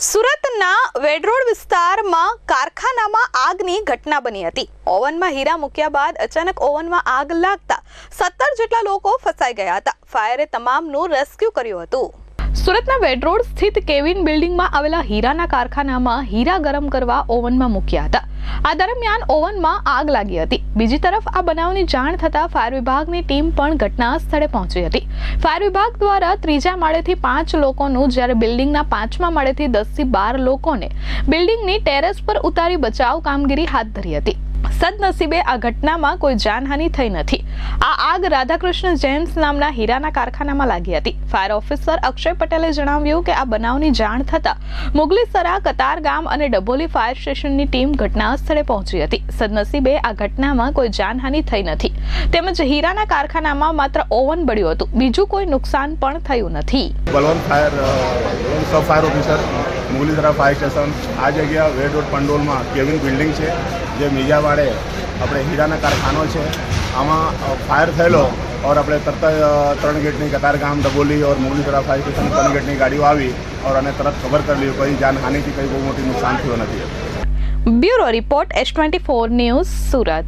સુરતના વેડરોડ વિસ્તારમાં કારખાનામાં આગની ઘટના બની હતી। ઓવનમાં હીરા મૂક્યા બાદ અચાનક ઓવનમાં આગ લાગતા 17 જેટલા લોકો ફસાઈ ગયા હતા। ફાયરે તમામનું રેસ્ક્યુ કર્યું હતું। સુરતના વેડરોડ સ્થિત કેવિન બિલ્ડિંગમાં આવેલા હીરાના કારખાનામાં હીરા ગરમ કરવા ઓવનમાં મૂક્યા હતા। આ દરમિયાન ઓવનમાં આગ લાગી હતી। બીજી તરફ આ બનાવની જાણ થતાં ફાયર વિભાગની ટીમ પણ ઘટના સ્થળે પહોંચી હતી। ફાયર વિભાગ દ્વારા ત્રીજા માળેથી 5 લોકોનું જ્યારે બિલ્ડિંગના 5મા માળેથી 10 થી 12 લોકોને બિલ્ડિંગની ટેરેસ પર ઉતારી બચાવ કામગીરી હાથ ધરી હતી। સદનસીબે આ ઘટનામાં કોઈ જાનહાનિ થઈ નથી। આ આગ રાધાકૃષ્ણ જેમ્સ નામના હીરાના કારખાનામાં લાગી હતી। ફાયર ઓફિસર અક્ષય પટેલે જણાવ્યું કે આ બનાવની જાણ થતાં મુગલીસરા, કતારગામ અને ડભોલી ફાયર સ્ટેશનની ટીમ ઘટના સ્થળે પહોંચી હતી। સદનસીબે આ ઘટનામાં કોઈ જાનહાનિ થઈ નથી તેમજ હીરાના કારખાનામાં માત્ર ઓવન બળ્યું હતું। બીજું કોઈ નુકસાન પણ થયું નથી। બલવંત સબ fire officer Mughlisara fire station આ જગ્યા વેડ રોડ પંડોલમાં કેવિન બિલ્ડિંગ છે જે મીડિયાવાડે આપણે હીરાના કારખાનો છે। આમાં ફાયર થયેલો और આપણે તરત 3 गेटની कतारगाम, डबोली और मुगलीसरा फायर स्टेशन 3 गेटની ગાડીઓ આવી और અને તરત ખબર કરી લી કોઈ જાનહાનિ કે કોઈ બહુ મોટી નુકસાન થયું નથી। Bureau report S24 news Surat.